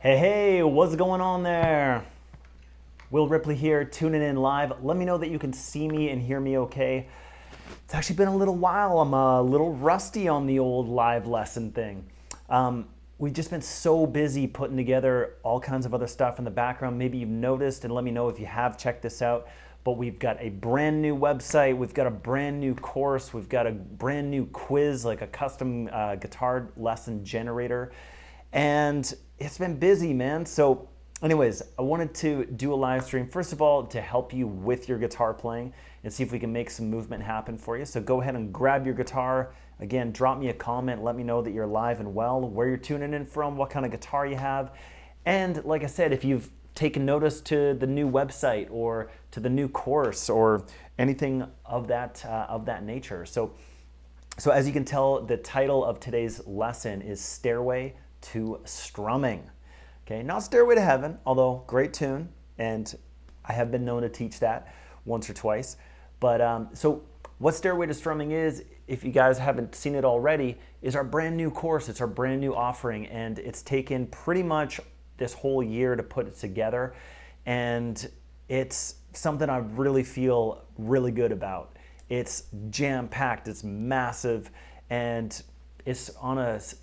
Hey, what's going on there? Will Ripley here, tuning in live. Let me know that you can see me and hear me okay. It's actually been a little while. I'm a little rusty on the old live lesson thing. We've just been so busy putting together all kinds of other stuff in the background. Maybe you've noticed, and let me know if you have checked this out. But we've got a brand new website, we've got a brand new course, we've got a brand new quiz, like a custom guitar lesson generator. And it's been busy, man. So anyways, I wanted to do a live stream, first of all, to help you with your guitar playing and see if we can make some movement happen for you. So go ahead and grab your guitar. Again, drop me a comment. Let me know that you're alive and well, where you're tuning in from, what kind of guitar you have. And like I said, if you've taken notice to the new website or to the new course or anything of that nature. So as you can tell, the title of today's lesson is Stairway to Strumming. Okay, not Stairway to Heaven, although great tune, and I have been known to teach that once or twice. But so what Stairway to Strumming is, if you guys haven't seen it already, is our brand new course. It's our brand new offering, and it's taken pretty much this whole year to put it together, and it's something I really feel really good about. It's jam-packed, it's massive, and it's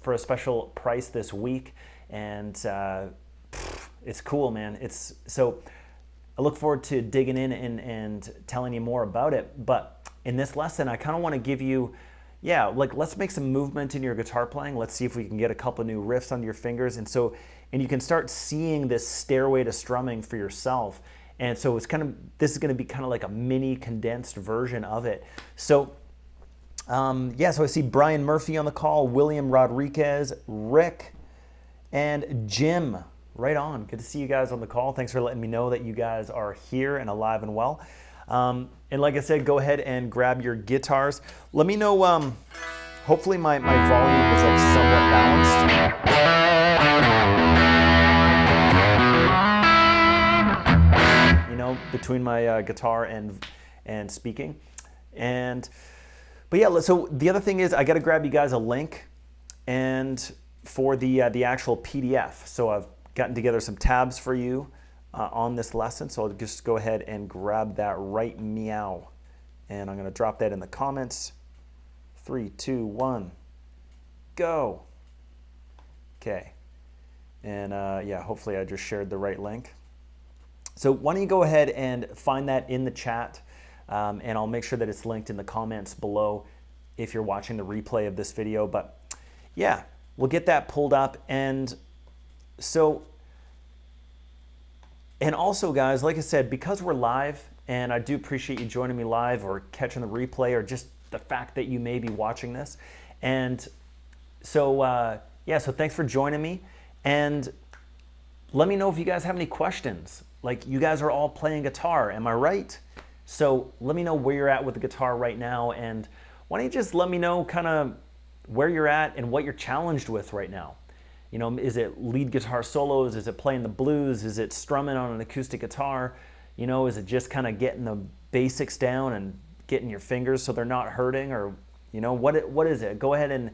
for a special price this week, and it's cool, man. So I look forward to digging in and telling you more about it. But in this lesson, I kind of want to give you, let's make some movement in your guitar playing. Let's see if we can get a couple new riffs under your fingers, and you can start seeing this stairway to strumming for yourself. And so this is going to be kind of like a mini condensed version of it. So so I see Brian Murphy on the call, William Rodriguez, Rick, and Jim. Right on. Good to see you guys on the call. Thanks for letting me know that you guys are here and alive and well. And like I said, go ahead and grab your guitars. Let me know, hopefully my volume is like somewhat balanced. You know, between my guitar and speaking. But yeah, so the other thing is I got to grab you guys a link and for the actual PDF. So I've gotten together some tabs for you on this lesson. So I'll just go ahead and grab that right meow. And I'm going to drop that in the comments. 3, 2, 1, go. Okay. And hopefully I just shared the right link. So why don't you go ahead and find that in the chat. And I'll make sure that it's linked in the comments below if you're watching the replay of this video. But yeah, we'll get that pulled up. And also, guys, like I said, because we're live, and I do appreciate you joining me live or catching the replay or just the fact that you may be watching this. And so thanks for joining me. And let me know if you guys have any questions. Like, you guys are all playing guitar, am I right? So let me know where you're at with the guitar right now, and why don't you just let me know kind of where you're at and what you're challenged with right now. You know, is it lead guitar solos? Is it playing the blues? Is it strumming on an acoustic guitar? You know, is it just kind of getting the basics down and getting your fingers so they're not hurting? Or, you know, what is it? Go ahead and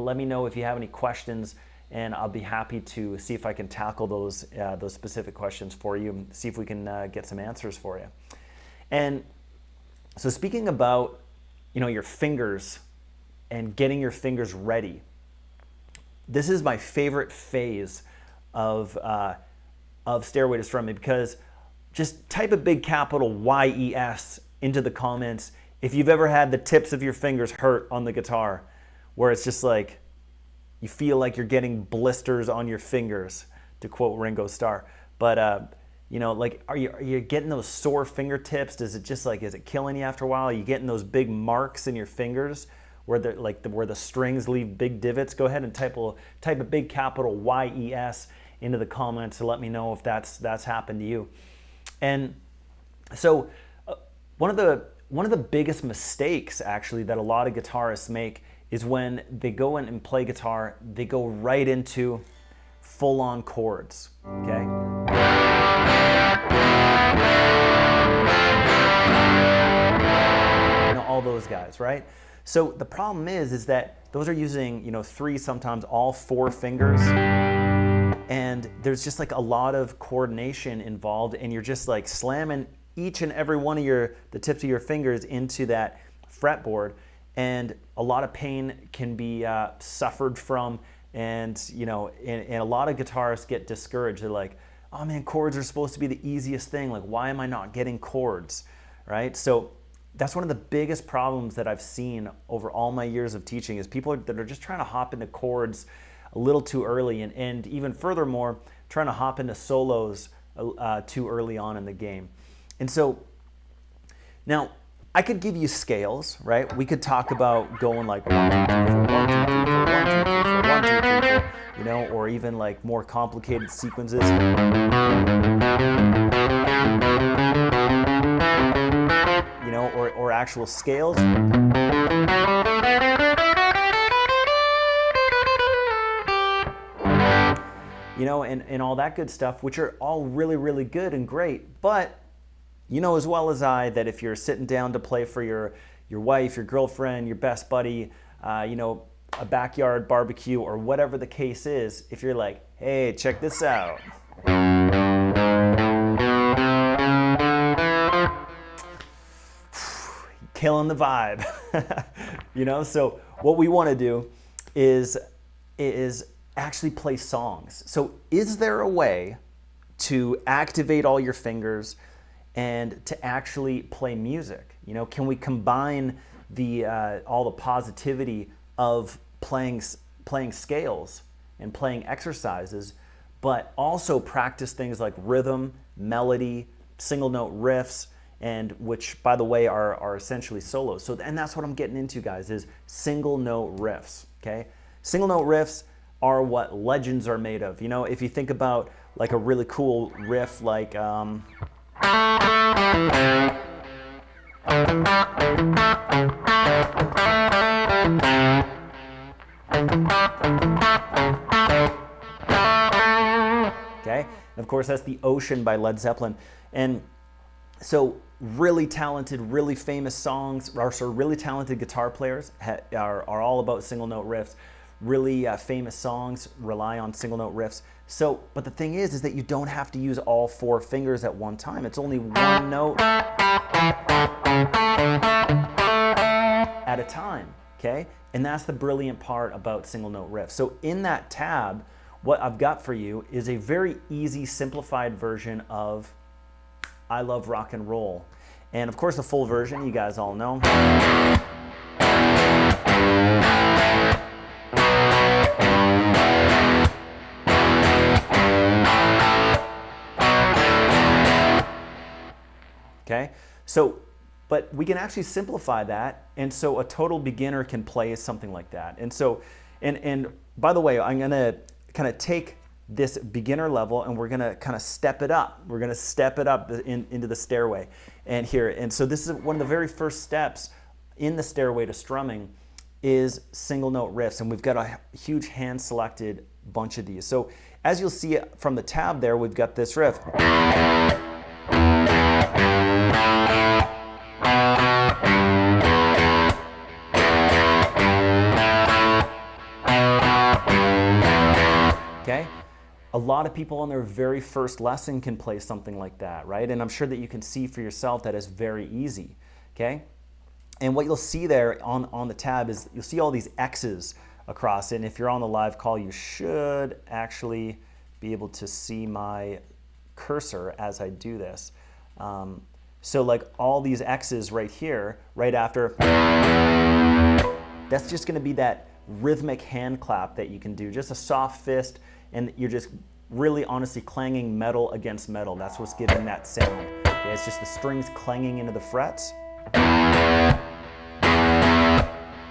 let me know if you have any questions, and I'll be happy to see if I can tackle those specific questions for you and see if we can get some answers for you. And so speaking about, you know, your fingers and getting your fingers ready, this is my favorite phase of Stairway to Strumming, because just type a big capital YES into the comments if you've ever had the tips of your fingers hurt on the guitar, where it's just like you feel like you're getting blisters on your fingers, to quote Ringo Starr. But you know, like, are you getting those sore fingertips? Is it killing you after a while? Are you getting those big marks in your fingers where the strings leave big divots? Go ahead and type a big capital YES into the comments to let me know if that's happened to you. And so one of the biggest mistakes actually that a lot of guitarists make is when they go in and play guitar, they go right into full-on chords. Okay. You know, all those guys, right? So the problem is that those are using, you know, 3, sometimes all 4 fingers and there's just like a lot of coordination involved, and you're just like slamming each and every one of the tips of your fingers into that fretboard, and a lot of pain can be suffered from. And and a lot of guitarists get discouraged. They're like, oh man, chords are supposed to be the easiest thing, like why am I not getting chords, right? So that's one of the biggest problems that I've seen over all my years of teaching, is people that are just trying to hop into chords a little too early, and even furthermore, trying to hop into solos too early on in the game. And so now I could give you scales, right? We could talk about going like 1, 2, 3, 4, 1, 2, 3, 4, 1, 2, 3, 4, 1, 2, 3, 4, or even like more complicated sequences. Or actual scales. And all that good stuff, which are all really, really good and great. But you know as well as I that if you're sitting down to play for your wife, your girlfriend, your best buddy, a backyard barbecue or whatever the case is, if you're like, hey, check this out. Killing the vibe. So what we want to do is actually play songs. So is there a way to activate all your fingers and to actually play music? Can we combine all the positivity of playing scales and playing exercises, but also practice things like rhythm, melody, single note riffs, and which, by the way, are essentially solos. So, and that's what I'm getting into, guys, is single note riffs. Okay, single note riffs are what legends are made of. If you think about like a really cool riff, like okay, and of course that's The Ocean by Led Zeppelin. And so really talented, really famous songs, or really talented guitar players are all about single note riffs. Really famous songs rely on single note riffs. So, but the thing is that you don't have to use all 4 fingers at one time. It's only one note at a time, okay? And that's the brilliant part about single note riffs. So in that tab, what I've got for you is a very easy, simplified version of I Love Rock and Roll. And of course the full version, you guys all know. Okay, so, but we can actually simplify that, and so a total beginner can play something like that. And so, and by the way, I'm gonna kind of take this beginner level and we're gonna kind of step it up. We're gonna step it up into the stairway. And here, and so this is one of the very first steps in the Stairway to Strumming is single note riffs, and we've got a huge hand selected bunch of these. So as you'll see from the tab there, we've got this riff. Okay, a lot of people on their very first lesson can play something like that, right? And I'm sure that you can see for yourself that is very easy, okay? And what you'll see there on the tab is you'll see all these X's across it. And if you're on the live call, you should actually be able to see my cursor as I do this. So like all these X's right here, right after, that's just gonna be that rhythmic hand clap that you can do, just a soft fist, and you're just really honestly clanging metal against metal. That's what's giving that sound. Okay, it's just the strings clanging into the frets.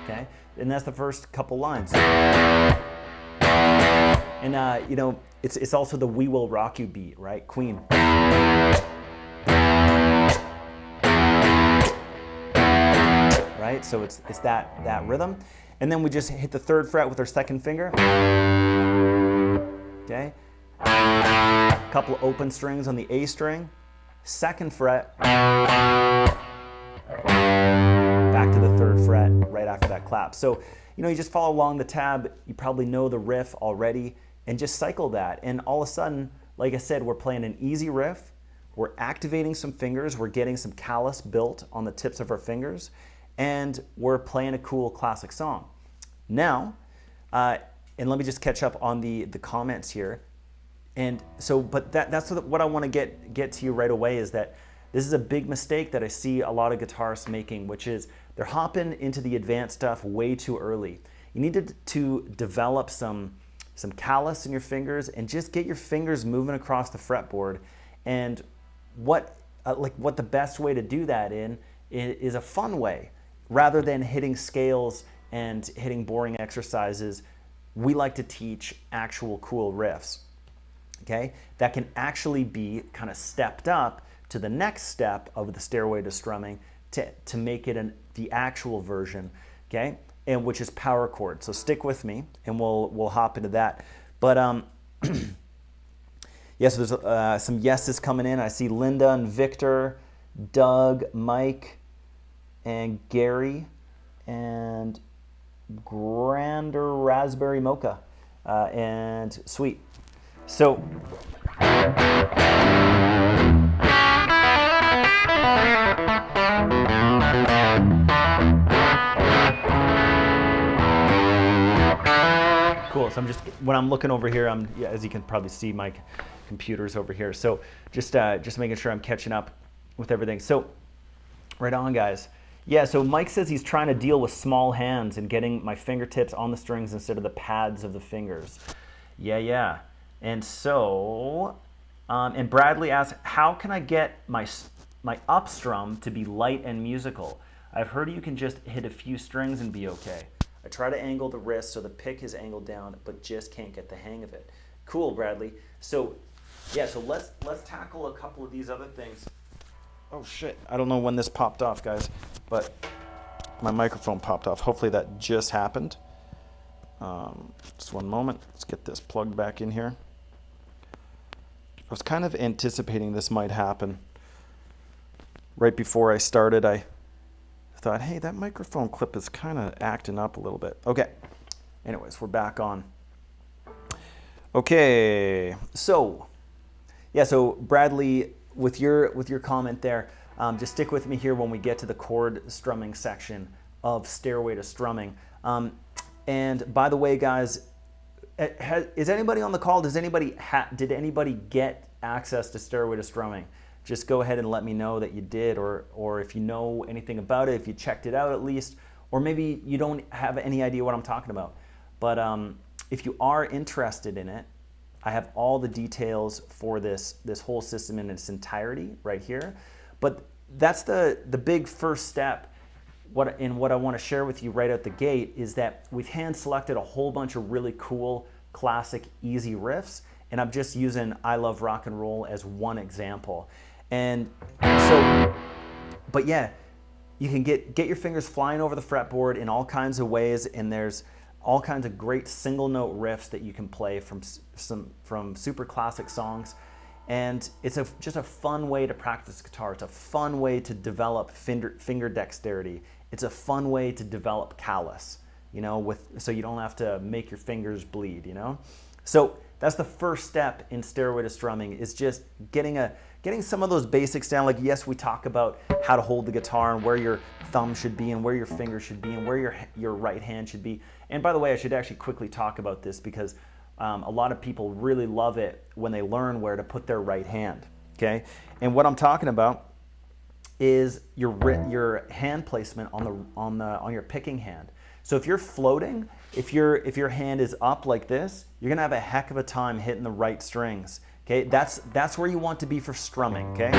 Okay, and that's the first couple lines. And it's also the We Will Rock You beat, right? Queen. Right, so it's that rhythm. And then we just hit the 3rd fret with our 2nd finger. Okay, a couple of open strings on the A string, 2nd fret, back to the 3rd fret right after that clap. So, you just follow along the tab. You probably know the riff already. and just cycle that. And all of a sudden, like I said, we're playing an easy riff, we're activating some fingers, we're getting some callus built on the tips of our fingers, and we're playing a cool classic song. Now, and let me just catch up on the comments here. And so, but that's what I want to get to you right away, is that this is a big mistake that I see a lot of guitarists making, which is they're hopping into the advanced stuff way too early. You need to develop some callus in your fingers and just get your fingers moving across the fretboard. And what the best way to do that is a fun way, rather than hitting scales and hitting boring exercises. We like to teach actual cool riffs, okay, that can actually be kind of stepped up to the next step of the Stairway to Strumming to make it the actual version, okay, and which is power chords. So stick with me, and we'll hop into that. But yes, there's some yeses coming in. I see Linda and Victor, Doug, Mike, and Gary, and Grander Raspberry Mocha, and Sweet. So cool. So when I'm looking over here, as you can probably see, my computer's over here. So just making sure I'm catching up with everything. So right on, guys. Yeah, so Mike says he's trying to deal with small hands and getting my fingertips on the strings instead of the pads of the fingers. Yeah. And so, and Bradley asks, how can I get my up strum to be light and musical? I've heard you can just hit a few strings and be okay. I try to angle the wrist so the pick is angled down, but just can't get the hang of it. Cool, Bradley. So, yeah, so let's tackle a couple of these other things. Oh shit, I don't know when this popped off, guys, but my microphone popped off. Hopefully that just happened. Just one moment. Let's get this plugged back in here. I was kind of anticipating this might happen. Right before I started, I thought, hey, that microphone clip is kind of acting up a little bit. Okay. Anyways, we're back on. Okay. So, yeah, so Bradley, with your comment there, just stick with me here when we get to the chord strumming section of Stairway to Strumming. And by the way, guys, is anybody on the call? Did anybody get access to Stairway to Strumming? Just go ahead and let me know that you did, or if you know anything about it, if you checked it out at least, or maybe you don't have any idea what I'm talking about. But if you are interested in it, I have all the details for this whole system in its entirety right here. But that's the big first step. What I want to share with you right out the gate is that we've hand selected a whole bunch of really cool, classic, easy riffs, and I'm just using I Love Rock and Roll as one example. And so, but yeah, you can get your fingers flying over the fretboard in all kinds of ways, and there's all kinds of great single note riffs that you can play from super classic songs. And it's just a fun way to practice guitar. It's a fun way to develop finger dexterity. It's a fun way to develop callus, so you don't have to make your fingers bleed, So that's the first step in Stairway to Strumming, is just getting some of those basics down. Like, yes, we talk about how to hold the guitar and where your thumb should be and where your finger should be and where your right hand should be. And by the way, I should actually quickly talk about this, because a lot of people really love it when they learn where to put their right hand, okay? And what I'm talking about is your hand placement on your picking hand. So if you're floating, if your hand is up like this, you're gonna have a heck of a time hitting the right strings, okay? That's where you want to be for strumming, okay?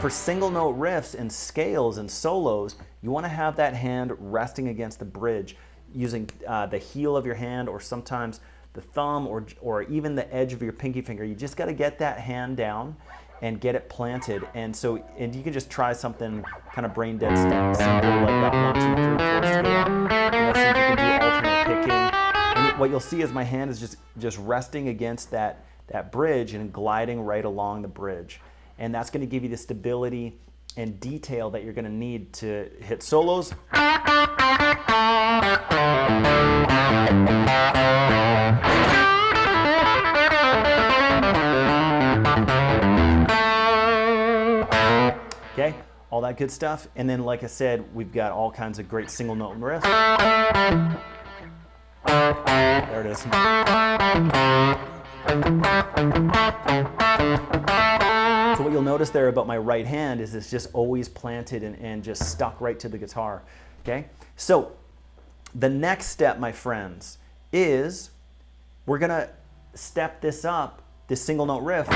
For single note riffs and scales and solos, you want to have that hand resting against the bridge, using the heel of your hand, or sometimes the thumb, or even the edge of your pinky finger. You just got to get that hand down and get it planted. And you can just try something kind of brain dead simple like that 1, 2, 3, 4 scale. See if you can do alternate picking. And what you'll see is my hand is just resting against that bridge and gliding right along the bridge. And that's going to give you the stability and detail that you're going to need to hit solos. Okay, all that good stuff. And then, like I said, we've got all kinds of great single note riffs. There it is. So what you'll notice there about my right hand is it's just always planted and just stuck right to the guitar. Okay, so the next step, my friends, is we're gonna step this up, this single note riff.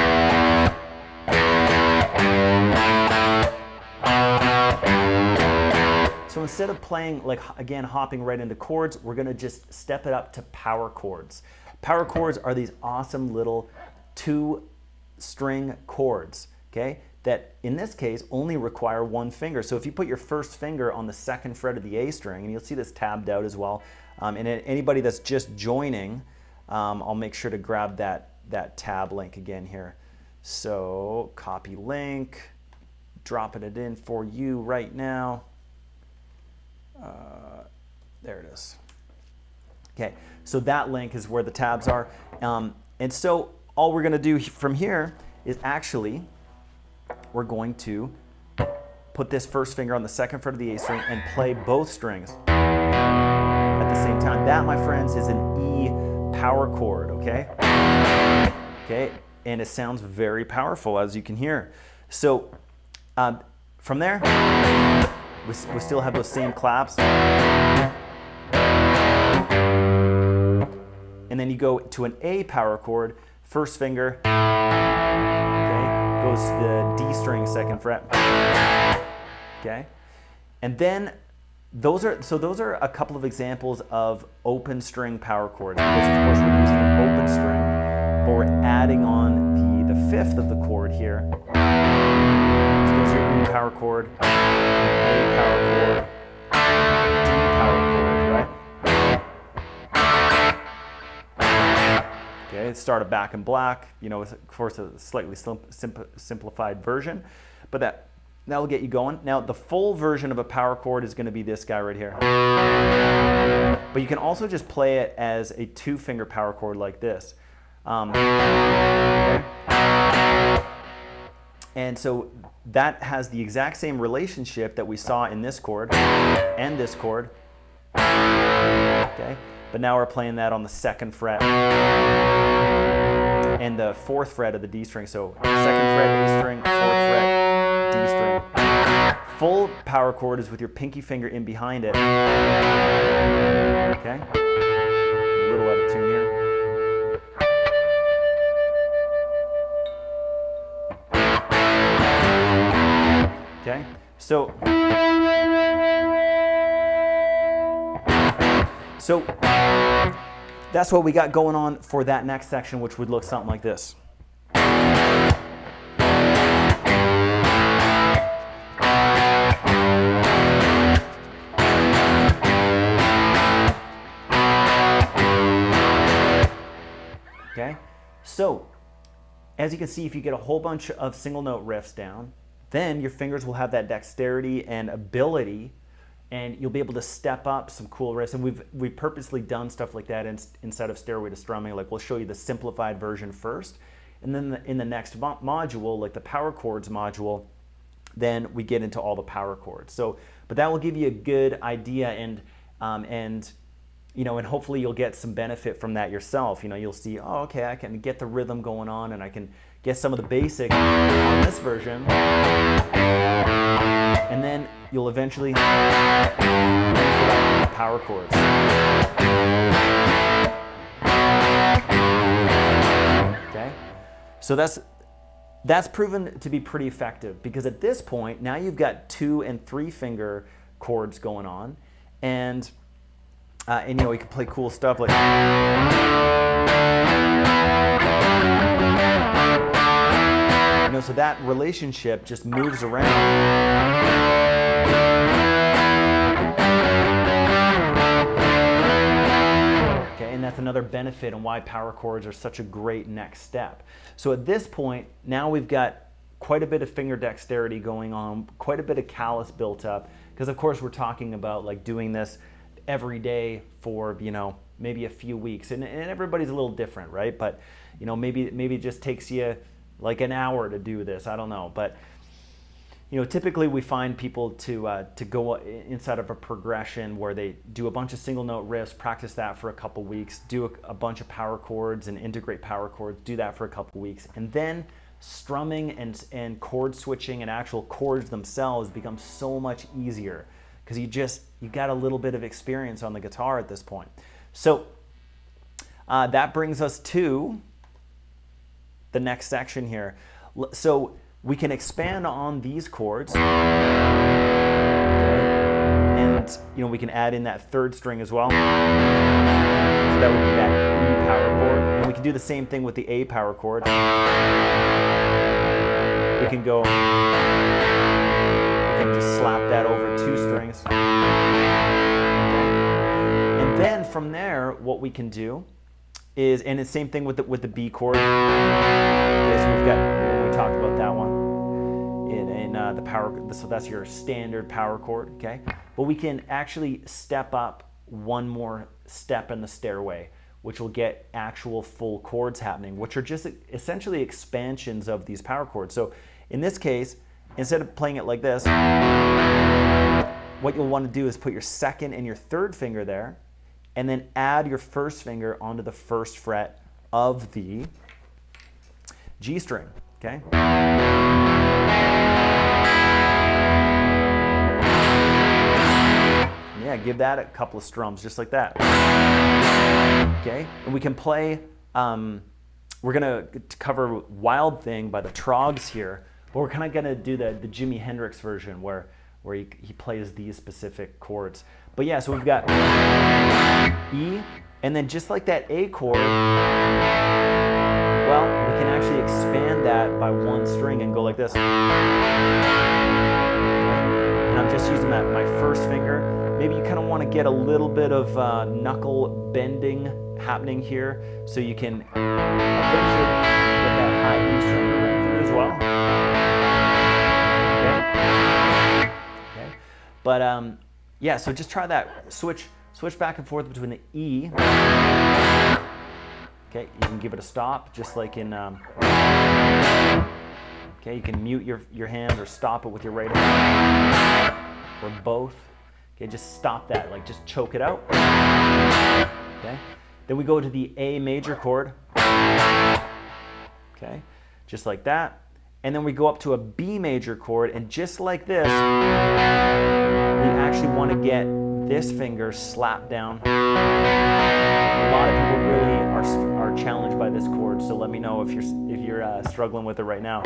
So instead of playing, like, again, hopping right into chords, we're gonna just step it up to power chords. Power chords are these awesome little 2-string chords, okay, that in this case only require 1 finger. So if you put your first finger on the 2nd fret of the A string, and you'll see this tabbed out as well, and anybody that's just joining, I'll make sure to grab that tab link again here. So copy link, dropping it in for you right now. There it is. Okay, so that link is where the tabs are. And so all we're going to do from here is actually, we're going to put this first finger on the 2nd fret of the A string and play both strings at the same time. That, my friends, is an E power chord, okay? Okay, and it sounds very powerful, as you can hear. So from there, we still have those same claps. And then you go to an A power chord, first finger, okay, goes to the D string 2nd fret, okay? And then those are a couple of examples of open string power chords, because of course we're using an open string, but we're adding on the 5th of the chord here. So those are E power chord, A power chord, D power chord, right? Okay, it started Back in Black, you know, it's of course a slightly simplified version, but that'll get you going. Now the full version of a power chord is going to be this guy right here. But you can also just play it as a 2-finger power chord like this. Okay. And so that has the exact same relationship that we saw in this chord and this chord. Okay, but now we're playing that on the 2nd fret and the 4th fret of the D string. So 2nd fret A string, 4th fret D string. Full power chord is with your pinky finger in behind it. Okay, a little out of tune here. Okay, so that's what we got going on for that next section, which would look something like this. Okay, so as you can see, if you get a whole bunch of single note riffs down, then your fingers will have that dexterity and ability, and you'll be able to step up some cool riffs. And we've purposely done stuff like that inside of Stairway to Strumming. Like, we'll show you the simplified version first, and then in the next module, like the power chords module, then we get into all the power chords. So, but that will give you a good idea, and you know, and hopefully you'll get some benefit from that yourself. You know, you'll see, oh, okay, I can get the rhythm going on, and I can get some of the basics on this version, and then you'll eventually learn power chords. Okay, so that's proven to be pretty effective, because at this point now you've got 2- and 3-finger chords going on, and you know, you can play cool stuff like. You know, so that relationship just moves around. Okay, and that's another benefit and why power chords are such a great next step. So at this point, now we've got quite a bit of finger dexterity going on, quite a bit of callus built up, because of course we're talking about like doing this every day for, you know, maybe a few weeks, and everybody's a little different, right? But, you know, maybe it just takes you like an hour to do this, I don't know. But, you know, typically we find people to go inside of a progression where they do a bunch of single note riffs, practice that for a couple weeks, do a bunch of power chords and integrate power chords, do that for a couple weeks, and then strumming and chord switching and actual chords themselves become so much easier because you got a little bit of experience on the guitar at this point. So that brings us to the next section here. So we can expand on these chords, okay, and you know, we can add in that third string as well. So that would be that E power chord, and we can do the same thing with the A power chord. We can go, we can just slap that over two strings, okay. And then from there, what we can do is, and the same thing with the B chord. Okay, so we've got, we talked about that one in the power, so that's your standard power chord, okay? But we can actually step up one more step in the stairway, which will get actual full chords happening, which are just essentially expansions of these power chords. So in this case, instead of playing it like this, what you'll want to do is put your second and your third finger there, and then add your first finger onto the first fret of the G string, okay? Yeah, give that a couple of strums, just like that. Okay, and we can play, we're gonna cover Wild Thing by the Trogs here, but we're kind of gonna do the Jimi Hendrix version where he plays these specific chords. But yeah, so we've got E, and then just like that A chord, well, we can actually expand that by one string and go like this. And I'm just using my first finger. Maybe you kind of want to get a little bit of knuckle bending happening here, so you can eventually get that high E string through as well. Okay. But yeah, so just try that. Switch back and forth between the E. Okay, you can give it a stop, just like in. Okay, you can mute your hand or stop it with your right hand, or both. Okay, just stop that, like just choke it out. Okay, then we go to the A major chord. Okay, just like that. And then we go up to a B major chord, and just like this, we actually want to get this finger slapped down. A lot of people really are challenged by this chord, so let me know if you're struggling with it right now.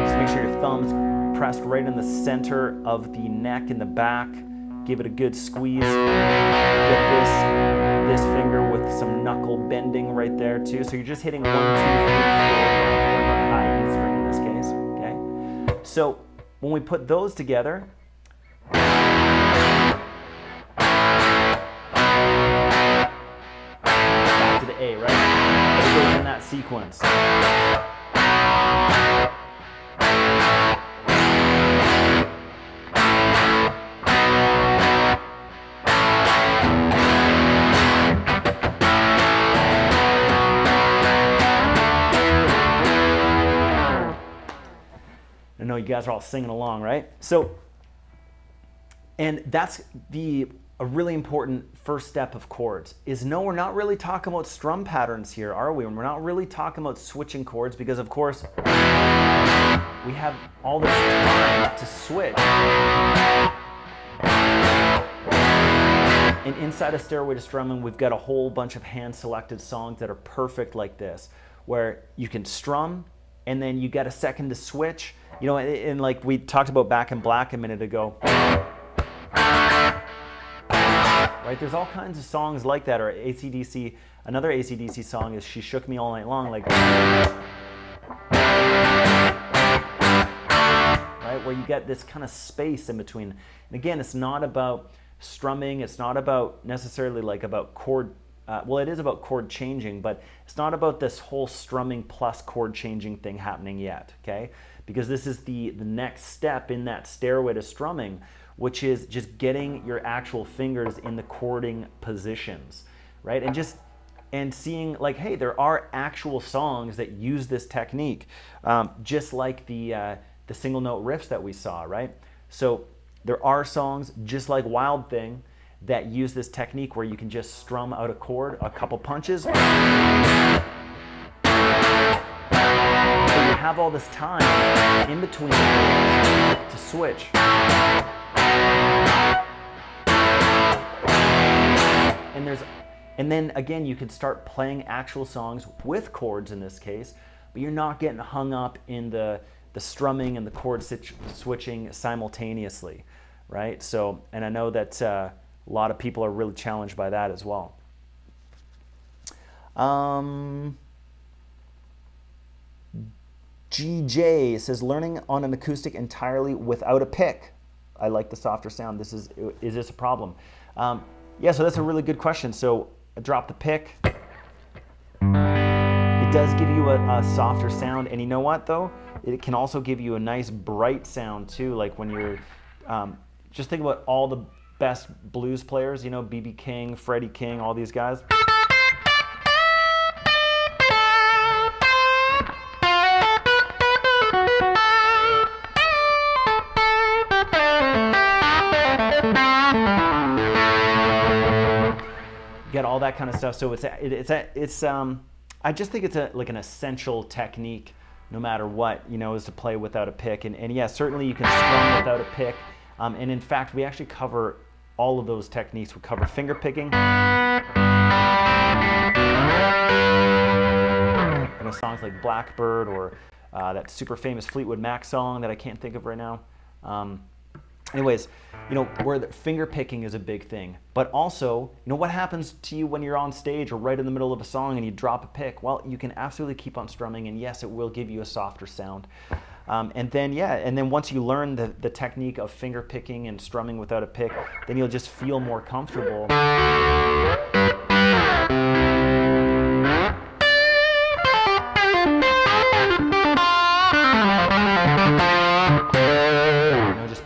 Just make sure your thumb's pressed right in the center of the neck and the back. Give it a good squeeze. Get this finger with some knuckle bending right there too. So you're just hitting 1, 2, 3, 4, high E string in this case. Okay. So when we put those together, back to the A, right? It goes in that sequence. I know you guys are all singing along, right? So, and that's a really important first step of chords, is no, we're not really talking about strum patterns here, are we? And we're not really talking about switching chords, because of course, we have all this time to switch. And inside of Stairway to Strumming, we've got a whole bunch of hand-selected songs that are perfect like this, where you can strum, and then you get a second to switch. You know, and like we talked about Back in Black a minute ago. Right, there's all kinds of songs like that, or AC/DC. Another AC/DC song is She Shook Me All Night Long, like, right, where you get this kind of space in between. And again, it's not about strumming, it's not about necessarily like about chord well, it is about chord changing, but it's not about this whole strumming plus chord changing thing happening yet, okay? Because this is the next step in that stairway to strumming, which is just getting your actual fingers in the chording positions, right? And seeing like, hey, there are actual songs that use this technique, just like the single note riffs that we saw, right? So there are songs just like Wild Thing that use this technique where you can just strum out a chord, a couple punches. So you have all this time in between to switch. And then again, you can start playing actual songs with chords in this case, but you're not getting hung up in the strumming and the chord switching simultaneously, right? So, and I know that a lot of people are really challenged by that as well. GJ says, learning on an acoustic entirely without a pick. I like the softer sound. Is this a problem? Yeah, so that's a really good question. So I dropped the pick. It does give you a softer sound, and you know what though? It can also give you a nice bright sound too, like when you're, just think about all the best blues players, you know, B.B. King, Freddie King, all these guys. Get all that kind of stuff. So I just think it's like an essential technique, no matter what, you know, is to play without a pick. And yeah, certainly you can strum without a pick. And in fact, we actually cover all of those techniques. We cover finger picking, you know, songs like Blackbird, or that super famous Fleetwood Mac song that I can't think of right now. Anyways, you know, where the finger picking is a big thing, but also, you know, what happens to you when you're on stage or right in the middle of a song and you drop a pick? Well, you can absolutely keep on strumming, and yes, it will give you a softer sound. And then once you learn the technique of finger picking and strumming without a pick, then you'll just feel more comfortable.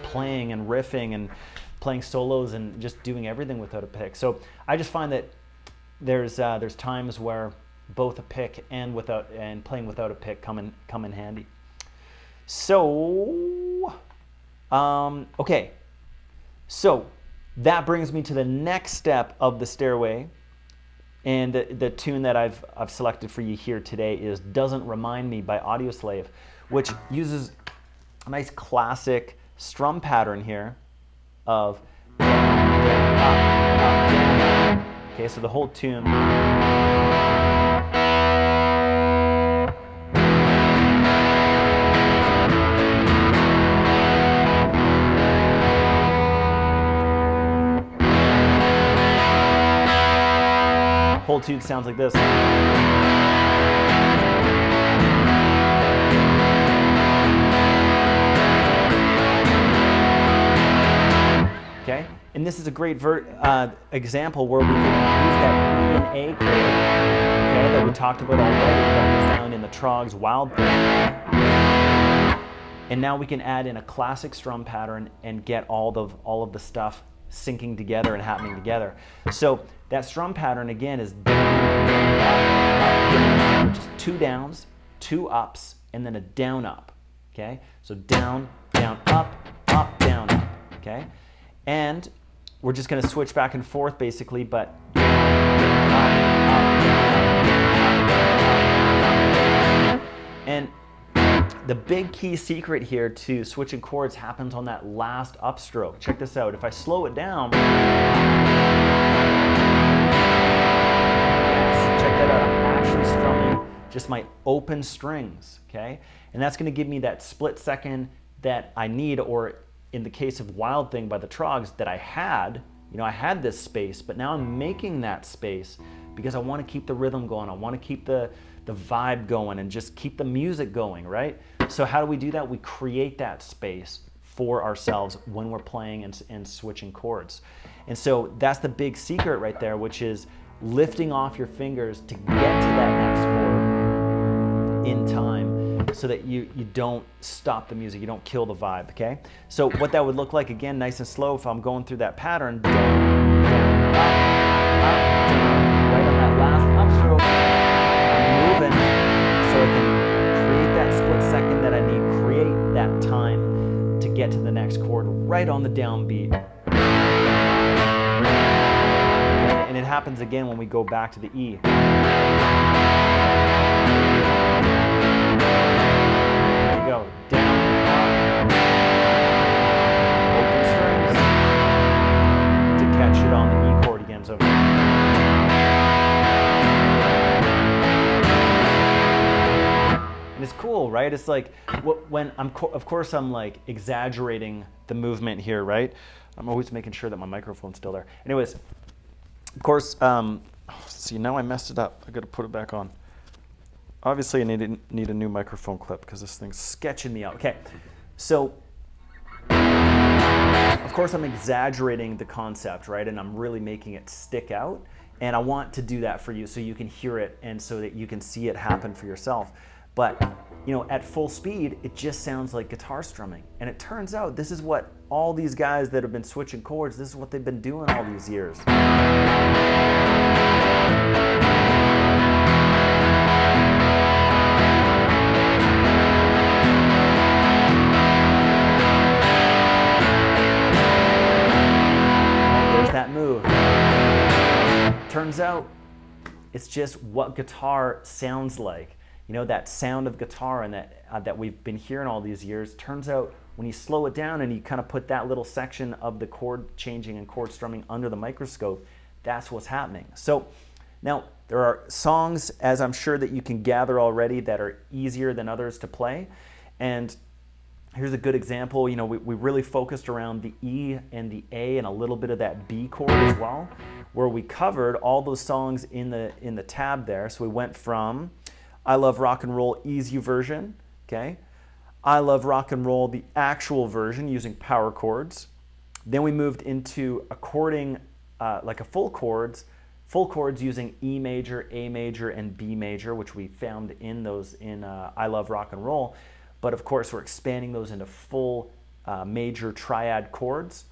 Playing and riffing and playing solos and just doing everything without a pick. So I just find that there's times where both a pick and playing without a pick come in handy. So okay, so that brings me to the next step of the stairway, and the tune that I've selected for you here today is "Doesn't Remind Me" by Audioslave, which uses a nice classic strum pattern here of down, up, down. Okay, so the whole tune. Whole tune sounds like this. Okay, and this is a great example where we can use that E and A chord, okay, that we talked about already, that we found in the Trog's Wild Thing. And now we can add in a classic strum pattern and get all of the stuff syncing together and happening together. So that strum pattern again is down, up, down, which is 2 downs, 2 ups, and then a down up. Okay, so down, down, up, down, up. Okay. And we're just going to switch back and forth basically, but up, and the big key secret here to switching chords happens on that last upstroke. Check this out. If I slow it down, check that out. I'm actually strumming just my open strings, okay? And that's going to give me that split second that I need, or in the case of Wild Thing by the Trogs, that I had, you know, I had this space, but now I'm making that space because I want to keep the rhythm going. I want to keep the vibe going and just keep the music going, right? So how do we do that? We create that space for ourselves when we're playing and switching chords. And so that's the big secret right there, which is lifting off your fingers to get to that next chord in time so that you don't stop the music, you don't kill the vibe, okay? So what that would look like, again, nice and slow, if I'm going through that pattern, down, down, up, down, right on that last upstroke, I'm moving so I can create that split second that I need, create that time to get to the next chord right on the downbeat. And it happens again when we go back to the E. There you go. Down, up, open strings to catch it on the E chord again. So and it's cool, right? It's like when of course I'm like exaggerating the movement here, right? I'm always making sure that my microphone's still there. Anyways, of course, see, now I messed it up. I got to put it back on. Obviously, I need a new microphone clip because this thing's sketching me out. Okay, so of course I'm exaggerating the concept, right? And I'm really making it stick out. And I want to do that for you so you can hear it and so that you can see it happen for yourself. But, you know, at full speed, it just sounds like guitar strumming. And it turns out this is what all these guys that have been switching chords, this is what they've been doing all these years. There's that move. Turns out it's just what guitar sounds like. You know, that sound of guitar and that we've been hearing all these years, turns out when you slow it down and you kind of put that little section of the chord changing and chord strumming under the microscope, that's what's happening. So now there are songs, as I'm sure that you can gather already, that are easier than others to play. And here's a good example. You know, we really focused around the E and the A and a little bit of that B chord as well, where we covered all those songs in the tab there. So we went from I Love Rock and Roll easy version, okay? I Love Rock and Roll the actual version using power chords. Then we moved into according like a full chords using E major, A major, and B major, which we found in I Love Rock and Roll. But of course, we're expanding those into full major triad chords.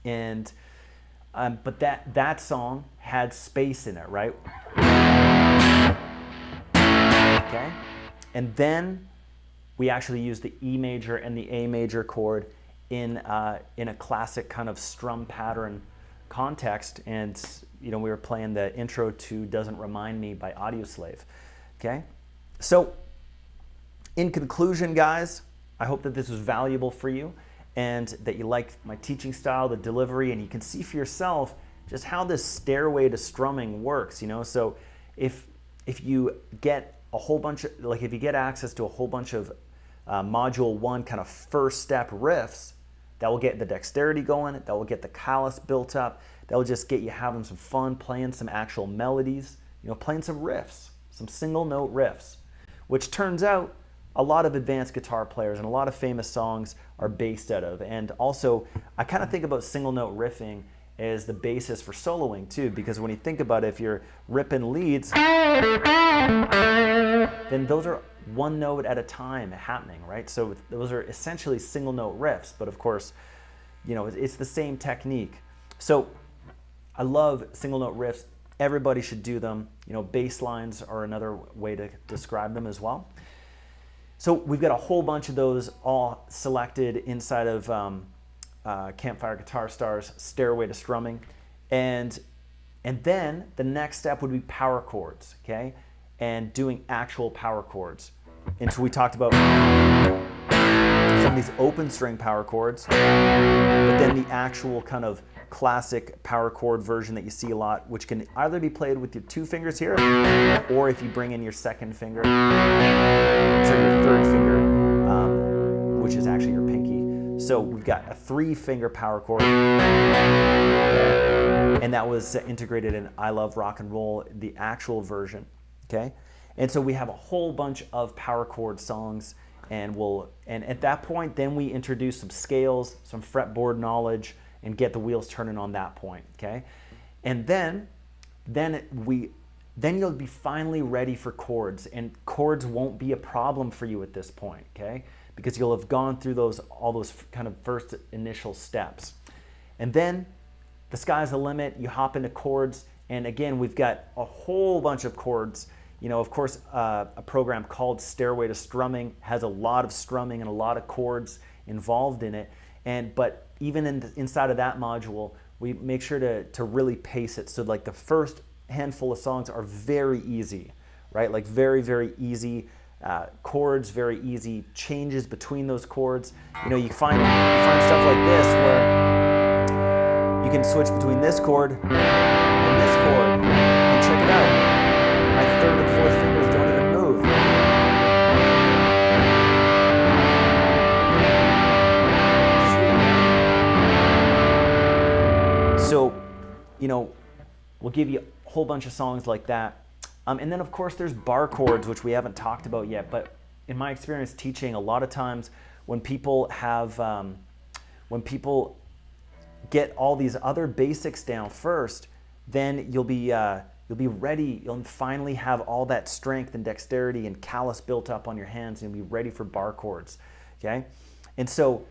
And but that song had space in it, right? Okay, and then we actually used the E major and the A major chord in a classic kind of strum pattern context, and you know, we were playing the intro to Doesn't Remind Me by Audioslave. Okay, so in conclusion, guys, I hope that this was valuable for you and that you liked my teaching style, the delivery, and you can see for yourself just how this stairway to strumming works. You know, so if you get a whole bunch of, like if you get access to a whole bunch of module 1 kind of first step riffs, that will get the dexterity going, that will get the callus built up, that will just get you having some fun, playing some actual melodies, you know, playing some riffs, some single note riffs, which turns out a lot of advanced guitar players and a lot of famous songs are based out of. And also, I kind of think about single note riffing as the basis for soloing too, because when you think about it, if you're ripping leads, then those are one note at a time happening, right? So those are essentially single note riffs, but of course, you know, it's the same technique. So I love single note riffs. Everybody should do them. You know, bass lines are another way to describe them as well. So we've got a whole bunch of those all selected inside of Campfire Guitar Stars Stairway to Strumming, and then the next step would be power chords, okay, and doing actual power chords. And so we talked about some of these open string power chords, but then the actual kind of classic power chord version that you see a lot, which can either be played with your 2 fingers here, or if you bring in your second finger, so your third finger, which is actually your pinky. So we've got a 3-finger power chord, and that was integrated in I Love Rock and Roll, the actual version, okay? And so we have a whole bunch of power chord songs, and at that point, then we introduce some scales, some fretboard knowledge, and get the wheels turning on that point, okay? And then then you'll be finally ready for chords, and chords won't be a problem for you at this point, okay? Because you'll have gone through all those kind of first initial steps. And then the sky's the limit. You hop into chords, and again, we've got a whole bunch of chords. Of course, a program called Stairway to Strumming has a lot of strumming and a lot of chords involved in it. But even inside of that module, we make sure to really pace it. So like the first handful of songs are very easy, right? Like very, very easy chords, very easy changes between those chords. You find stuff like this where you can switch between this chord and this chord, and check it out. My third and fourth fingers don't even move. So, we'll give you a whole bunch of songs like that. And then, of course, there's bar chords, which we haven't talked about yet. But in my experience teaching, a lot of times when people get all these other basics down first, then you'll be ready. You'll finally have all that strength and dexterity and callus built up on your hands, and you'll be ready for bar chords. Okay, and so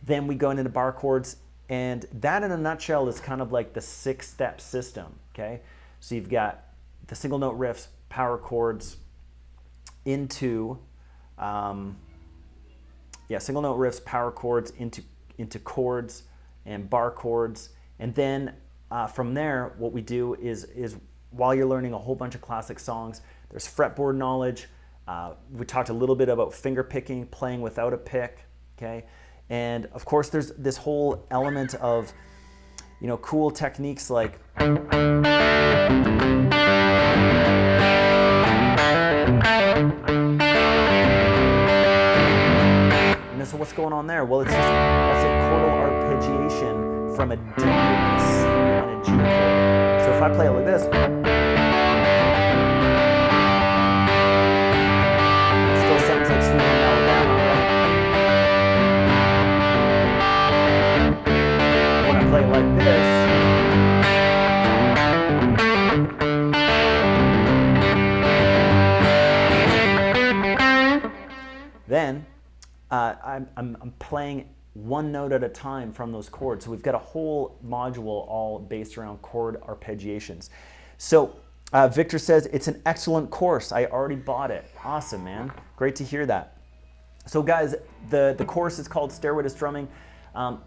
then we go into bar chords, and that in a nutshell is kind of like the 6-step system. Okay, so you've got the single note riffs, power chords, into single note riffs, power chords, into chords and bar chords, and then from there, what we do is while you're learning a whole bunch of classic songs, there's fretboard knowledge. We talked a little bit about finger picking, playing without a pick, okay? And of course, there's this whole element of, cool techniques like so what's going on there? Well, that's a chordal arpeggiation from a D, a C, and a G chord. So if I play it like this, it still sounds like Sweet Home Alabama, right? When I play it like this, then I'm playing one note at a time from those chords. So we've got a whole module all based around chord arpeggiations. So Victor says, it's an excellent course. I already bought it. Awesome, man. Great to hear that. So guys, the course is called Stairway to Strumming.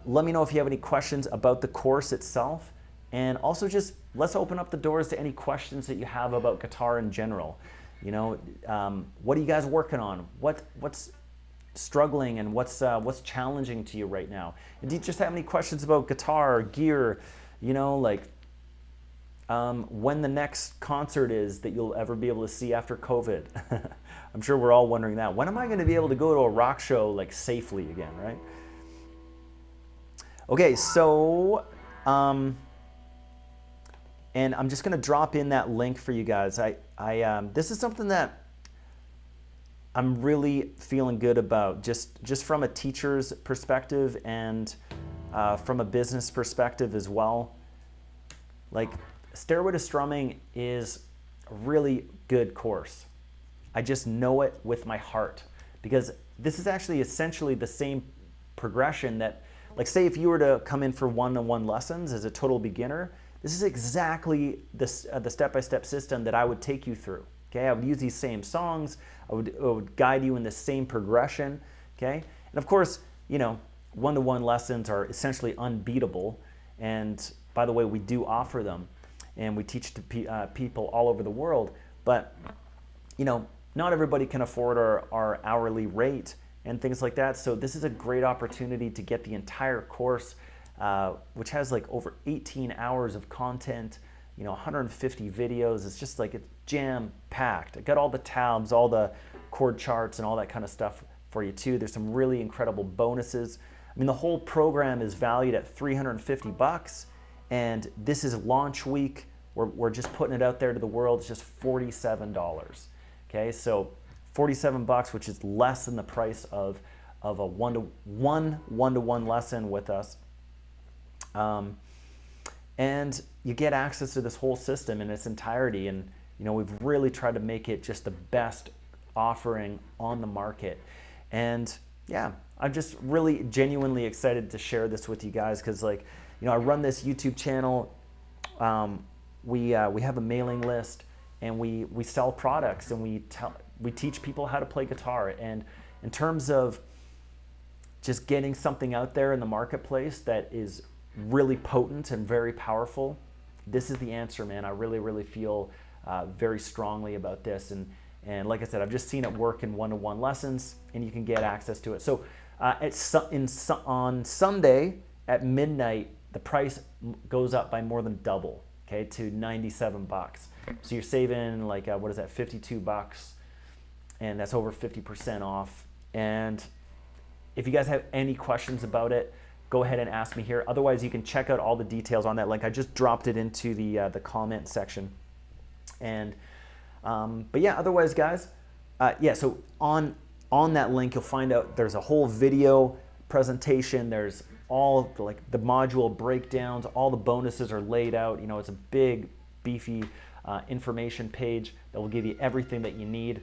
Let me know if you have any questions about the course itself. And also just let's open up the doors to any questions that you have about guitar in general. What are you guys working on? What's struggling and what's challenging to you right now? And do you just have any questions about guitar, gear, when the next concert is that you'll ever be able to see after COVID? I'm sure we're all wondering that. When am I going to be able to go to a rock show safely again, right? Okay, so and I'm just going to drop in that link for you guys. This is something that I'm really feeling good about, just from a teacher's perspective and from a business perspective as well. Stairway to Strumming is a really good course. I just know it with my heart, because this is actually essentially the same progression that, say if you were to come in for one-on-one lessons as a total beginner, this is exactly the step-by-step system that I would take you through. Okay, I would use these same songs. I would guide you in the same progression. Okay, and of course, one-to-one lessons are essentially unbeatable. And by the way, we do offer them, and we teach to people all over the world. But not everybody can afford our hourly rate and things like that. So this is a great opportunity to get the entire course, which has over 18 hours of content. 150 videos. It's just it's jam-packed. I got all the tabs, all the chord charts, and all that kind of stuff for you too. There's some really incredible bonuses. The whole program is valued at $350, and this is launch week. We're just putting it out there to the world. It's just $47. Okay, so $47, which is less than the price of a one-to-one lesson with us. and you get access to this whole system in its entirety. And we've really tried to make it just the best offering on the market. And yeah, I'm just really genuinely excited to share this with you guys, because I run this YouTube channel. We have a mailing list, and we sell products, and we teach people how to play guitar. And in terms of just getting something out there in the marketplace that is really potent and very powerful, this is the answer, man. I really, really feel very strongly about this. And like I said, I've just seen it work in one-to-one lessons, and you can get access to it. So on Sunday at midnight, the price goes up by more than double, okay, to $97. So you're saving what is that, $52, and that's over 50% off. And if you guys have any questions about it, go ahead and ask me here. Otherwise, you can check out all the details on that link. I just dropped it into the comment section. And but yeah, otherwise, guys, so on that link, you'll find out there's a whole video presentation. There's all the module breakdowns. All the bonuses are laid out. It's a big, beefy information page that will give you everything that you need.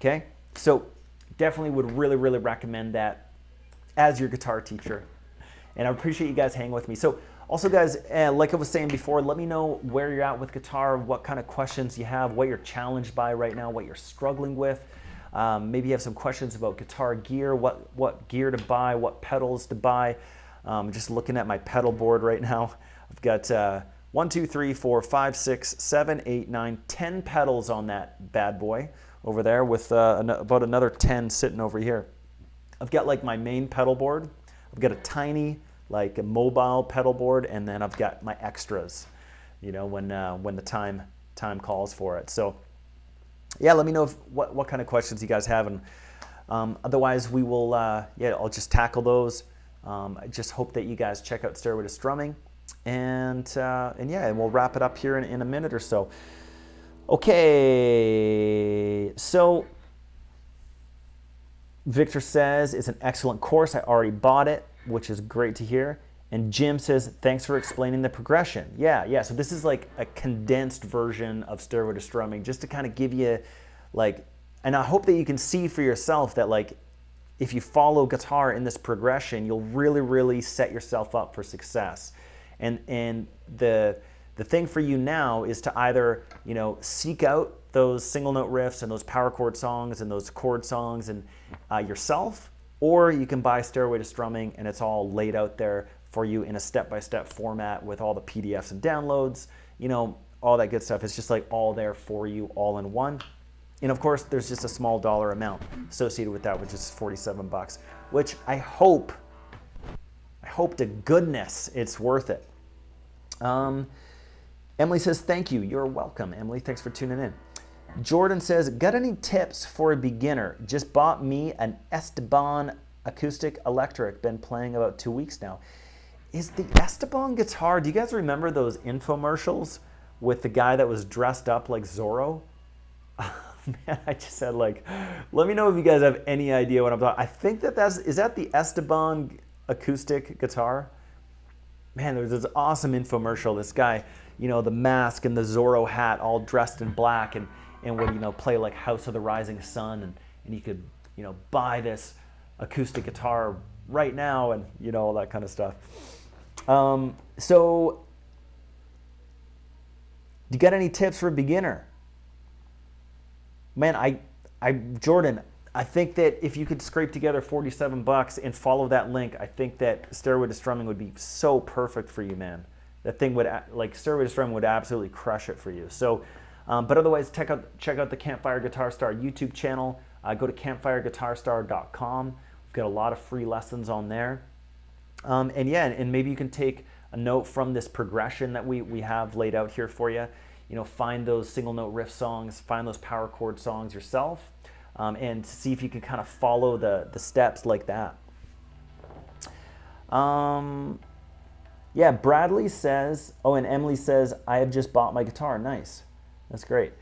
Okay, so definitely would really, really recommend that as your guitar teacher. And I appreciate you guys hanging with me. So also, guys, like I was saying before, let me know where you're at with guitar, what kind of questions you have, what you're challenged by right now, what you're struggling with. Maybe you have some questions about guitar gear, what gear to buy, what pedals to buy. Just looking at my pedal board right now. I've got 1, 2, 3, 4, 5, 6, 7, 8, 9, 10 pedals on that bad boy over there, with about another 10 sitting over here. I've got my main pedal board. I've got a tiny a mobile pedal board, and then I've got my extras, when the time calls for it. So yeah, let me know what kind of questions you guys have, and otherwise we will I'll just tackle those. I just hope that you guys check out Stairway to Strumming, and we'll wrap it up here in a minute or so. Okay, so Victor says it's an excellent course. I already bought it, which is great to hear. And Jim says, thanks for explaining the progression. Yeah. So this is like a condensed version of Stairway to Strumming, just to kind of give you and I hope that you can see for yourself that if you follow guitar in this progression, you'll really, really set yourself up for success. And the thing for you now is to either, seek out those single note riffs and those power chord songs and those chord songs and yourself, or you can buy Stairway to Strumming, and it's all laid out there for you in a step-by-step format with all the PDFs and downloads, all that good stuff. It's just all there for you, all in one. And of course, there's just a small dollar amount associated with that, which is $47, which I hope to goodness it's worth it. Emily says, thank you. You're welcome, Emily. Thanks for tuning in. Jordan says, got any tips for a beginner? Just bought me an Esteban acoustic electric. Been playing about 2 weeks now. Is the Esteban guitar, do you guys remember those infomercials with the guy that was dressed up like Zorro? Man, I just said let me know if you guys have any idea what I'm talking. I think is that the Esteban acoustic guitar? Man, there's this awesome infomercial. This guy, the mask and the Zorro hat, all dressed in black, and would play House of the Rising Sun, and you could buy this acoustic guitar right now, and all that kind of stuff. So do you got any tips for a beginner? Man, Jordan, I think that if you could scrape together $47 and follow that link, I think that Stairway to Strumming would be so perfect for you, man. That thing would, Stairway to Strumming would absolutely crush it for you. So, but otherwise, check out the Campfire Guitar Star YouTube channel. Go to campfireguitarstar.com. We've got a lot of free lessons on there. And maybe you can take a note from this progression that we have laid out here for you. Find those single note riff songs, find those power chord songs yourself, and see if you can kind of follow the steps like that. Yeah, Bradley says, and Emily says, I have just bought my guitar. Nice. That's great.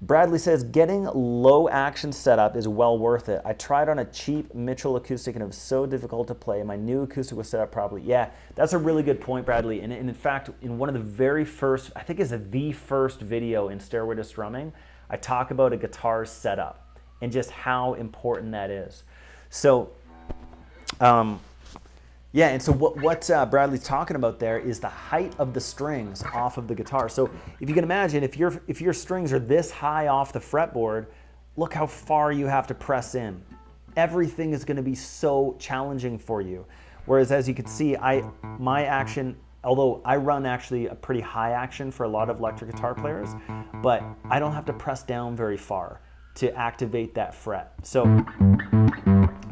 Bradley says, getting low action setup is well worth it. I tried on a cheap Mitchell acoustic and it was so difficult to play. My new acoustic was set up properly. Yeah, that's a really good point, Bradley. And in fact, in one of the very first, I think it's the first video in Stairway to Strumming, I talk about a guitar setup and just how important that is. So, yeah, and so what Bradley's talking about there is the height of the strings off of the guitar. So if you can imagine, if your strings are this high off the fretboard, look how far you have to press in. Everything is going to be so challenging for you. Whereas as you can see, my action, although I run actually a pretty high action for a lot of electric guitar players, but I don't have to press down very far to activate that fret. So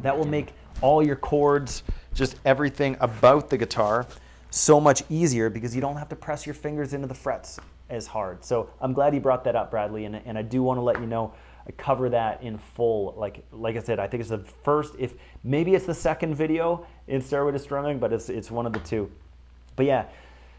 that will make all your chords, just everything about the guitar, so much easier because you don't have to press your fingers into the frets as hard. So I'm glad you brought that up, Bradley, and I do want to let you know I cover that in full. Like I said, I think it's the first, if maybe it's the second video in Stairway to Strumming, but it's one of the two. But yeah,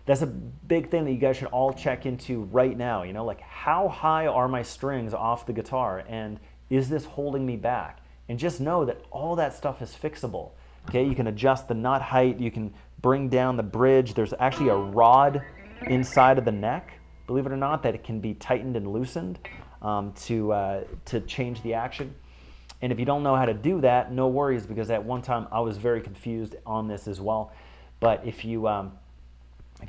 that's a big thing that you guys should all check into right now. You know, like how high are my strings off the guitar, and is this holding me back? And just know that all that stuff is fixable. Okay, you can adjust the nut height, you can bring down the bridge. There's actually a rod inside of the neck, believe it or not, that it can be tightened and loosened to change the action. And if you don't know how to do that, no worries, because at one time I was very confused on this as well. But if you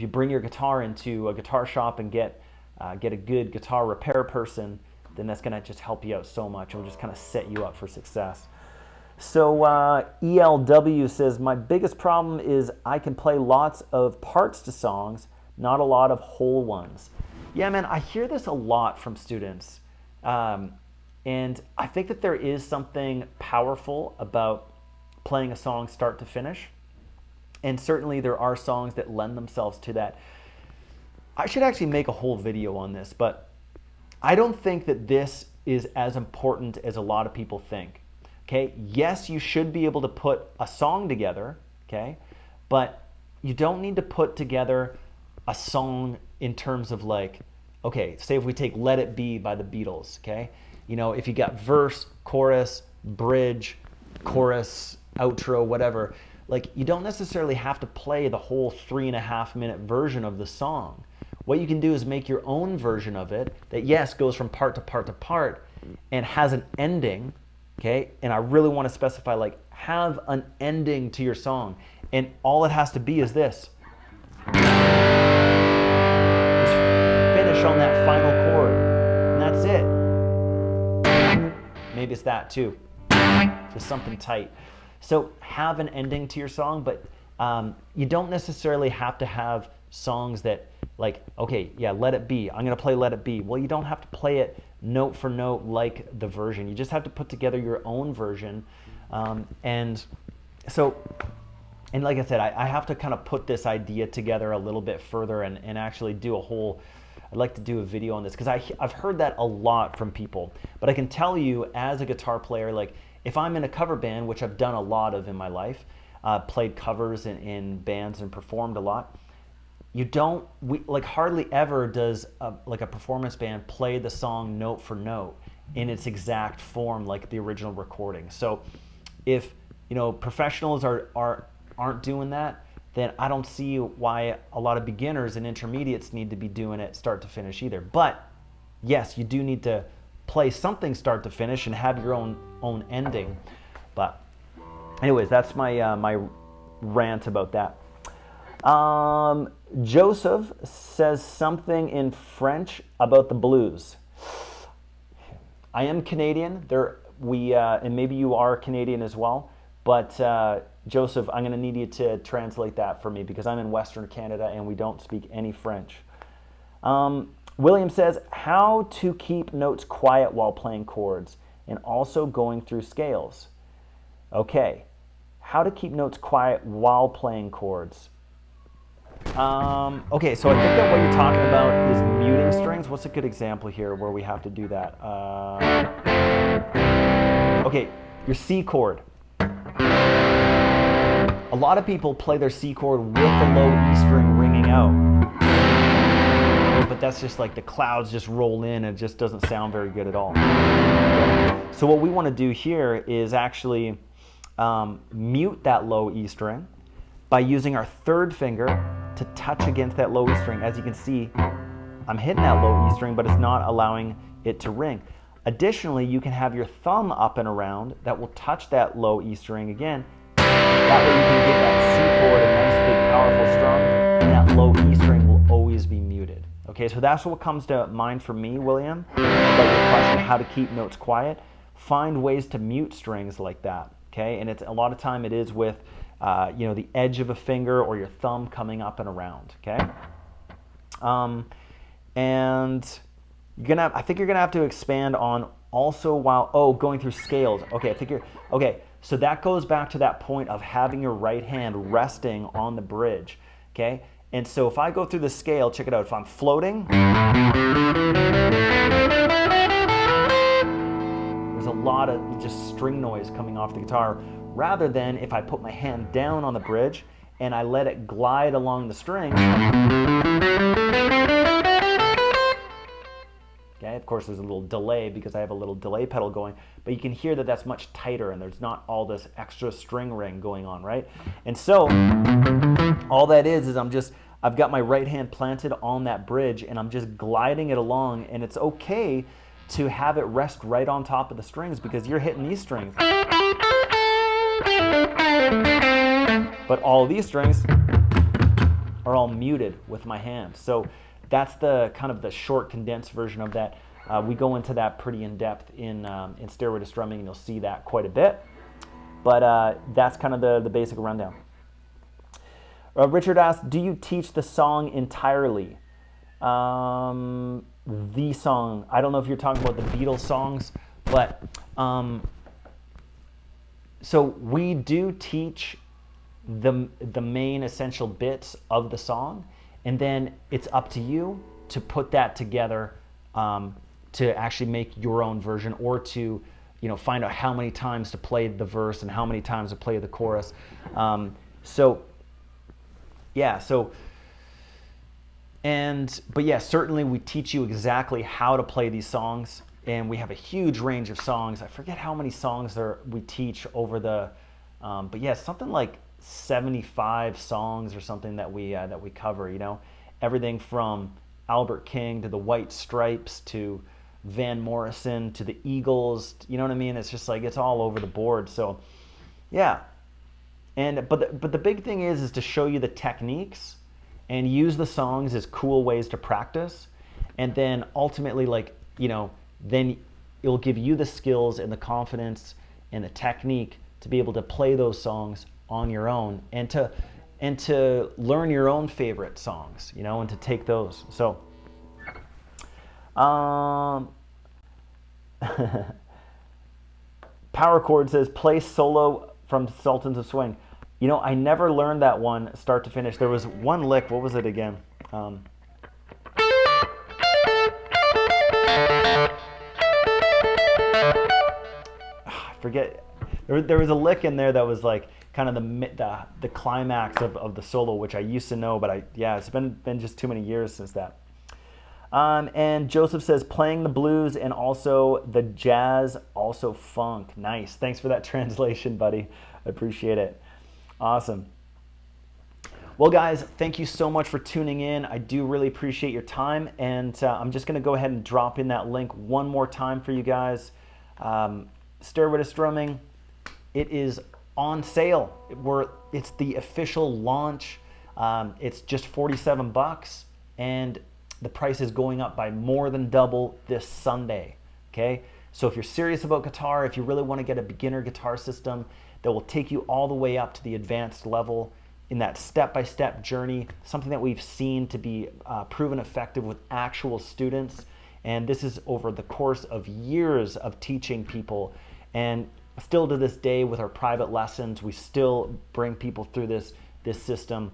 bring your guitar into a guitar shop and get a good guitar repair person, then that's going to just help you out so much and will just kind of set you up for success. So ELW says, my biggest problem is I can play lots of parts to songs, not a lot of whole ones. Yeah, man, I hear this a lot from students. And I think that there is something powerful about playing a song start to finish. And certainly there are songs that lend themselves to that. I should actually make a whole video on this, but I don't think that this is as important as a lot of people think. Okay, yes, you should be able to put a song together, okay, but you don't need to put together a song in terms of like, okay, say if we take Let It Be by the Beatles, okay, you know, if you got verse, chorus, bridge, chorus, outro, whatever, like you don't necessarily have to play the whole 3.5-minute version of the song. What you can do is make your own version of it that, yes, goes from part to part to part and has an ending. Okay, and I really want to specify, like, have an ending to your song, and all it has to be is this. Just finish on that final chord, and that's it. Maybe it's that too, just something tight. So have an ending to your song, but you don't necessarily have to have songs that, like, okay, yeah, Let It Be. I'm going to play Let It Be. Well, you don't have to play it note for note like the version. You just have to put together your own version. And like I said, I have to kind of put this idea together a little bit further and actually do a whole, I'd like to do a video on this because I've heard that a lot from people. But I can tell you as a guitar player, like if I'm in a cover band, which I've done a lot of in my life, played covers in bands and performed a lot, like hardly ever does like a performance band play the song note for note in its exact form like the original recording. So if professionals aren't doing that, then I don't see why a lot of beginners and intermediates need to be doing it start to finish either. But yes, you do need to play something start to finish and have your own ending. But anyways, that's my my rant about that. Joseph says something in French about the blues. I am Canadian. And maybe you are Canadian as well. But Joseph, I'm going to need you to translate that for me because I'm in Western Canada and we don't speak any French. William says, how to keep notes quiet while playing chords and also going through scales. Okay, how to keep notes quiet while playing chords. Okay, so I think that what you're talking about is muting strings. What's a good example here where we have to do that? Okay, your C chord. A lot of people play their C chord with the low E string ringing out. But that's just like the clouds just roll in and it just doesn't sound very good at all. So what we want to do here is actually mute that low E string by using our third finger to touch against that low E string. As you can see, I'm hitting that low E string, but it's not allowing it to ring. Additionally, you can have your thumb up and around that will touch that low E string again. That way you can give that C chord a nice big powerful strum, and that low E string will always be muted. Okay, so that's what comes to mind for me, William, about your question, how to keep notes quiet. Find ways to mute strings like that, okay? And it's a lot of time it is with you know, the edge of a finger or your thumb coming up and around, okay? And I think you're gonna have to expand on also while, going through scales. Okay, I think okay, so that goes back to that point of having your right hand resting on the bridge, okay? And so if I go through the scale, check it out, if I'm floating, there's a lot of just string noise coming off the guitar, rather than if I put my hand down on the bridge and I let it glide along the strings. Okay, of course there's a little delay because I have a little delay pedal going, but you can hear that that's much tighter and there's not all this extra string ring going on, right? And so all that is I've got my right hand planted on that bridge and I'm just gliding it along, and it's okay to have it rest right on top of the strings because you're hitting these strings. But all these strings are all muted with my hand. So that's the kind of the short condensed version of that. We go into that pretty in depth in Stairway to Strumming, and you'll see that quite a bit. But that's kind of the basic rundown. Richard asks, do you teach the song entirely? The song, I don't know if you're talking about the Beatles songs, but so we do teach the main essential bits of the song, and then it's up to you to put that together to actually make your own version, or to find out how many times to play the verse and how many times to play the chorus. But yeah, certainly we teach you exactly how to play these songs, and we have a huge range of songs. I forget how many songs we teach over the, but yeah, something like 75 songs or something that we cover. Everything from Albert King to the White Stripes to Van Morrison to the Eagles. You know what I mean? It's just like it's all over the board. So yeah, but the big thing is to show you the techniques and use the songs as cool ways to practice, and then ultimately then it'll give you the skills and the confidence and the technique to be able to play those songs on your own, and to learn your own favorite songs, and to take those. So Power Chord says, play solo from Sultans of Swing. I never learned that one start to finish. There was one lick. What was it again? I forget. There was a lick in there that was like kind of the climax of the solo, which I used to know, but it's been just too many years since that. And Joseph says, playing the blues and also the jazz, also funk. Nice. Thanks for that translation, buddy. I appreciate it. Awesome. Well, guys, thank you so much for tuning in. I do really appreciate your time, and I'm just going to go ahead and drop in that link one more time for you guys. Stairway to Strumming, it is on sale. It's the official launch. It's just $47, and the price is going up by more than double this Sunday. Okay, so if you're serious about guitar, if you really want to get a beginner guitar system that will take you all the way up to the advanced level in that step-by-step journey, something that we've seen to be proven effective with actual students, and this is over the course of years of teaching people, and still to this day with our private lessons, we still bring people through this system.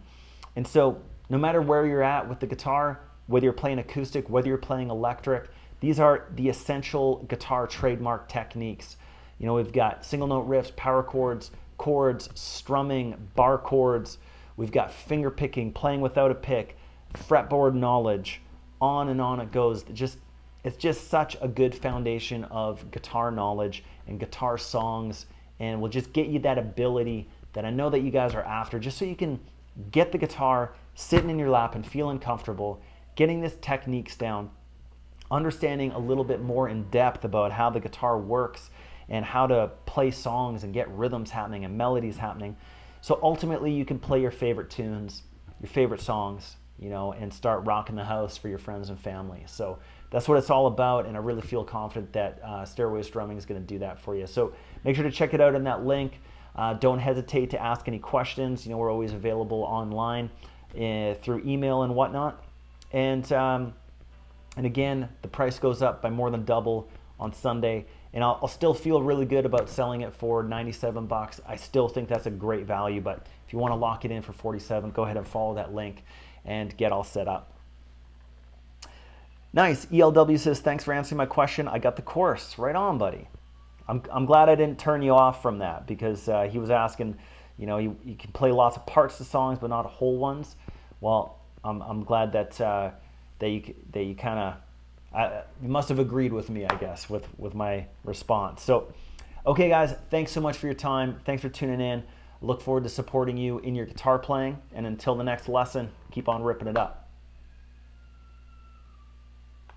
And so no matter where you're at with the guitar, whether you're playing acoustic, whether you're playing electric, these are the essential guitar trademark techniques. We've got single note riffs, power chords, strumming, bar chords. We've got finger picking, playing without a pick, fretboard knowledge, on and on it goes. It's just such a good foundation of guitar knowledge and guitar songs, and will just get you that ability that I know that you guys are after, just so you can get the guitar sitting in your lap and feeling comfortable, getting this techniques down, understanding a little bit more in depth about how the guitar works and how to play songs and get rhythms happening and melodies happening. So ultimately you can play your favorite tunes, your favorite songs, you know, and start rocking the house for your friends and family. So that's what it's all about, and I really feel confident that Stairway To Strumming is going to do that for you. So make sure to check it out in that link. Don't hesitate to ask any questions. You know, we're always available online through email and whatnot. And again, the price goes up by more than double on Sunday, and I'll still feel really good about selling it for 97 bucks. I still think that's a great value, but if you want to lock it in for 47, go ahead and follow that link and get all set up. Nice. ELW says, thanks for answering my question. I got the course. Right on, buddy. I'm glad I didn't turn you off from that, because he was asking, you know, you can play lots of parts to songs, but not whole ones. Well, I'm glad that you kind of, you must have agreed with me, I guess, with my response. So, okay, guys, thanks so much for your time. Thanks for tuning in. Look forward to supporting you in your guitar playing. And until the next lesson, keep on ripping it up.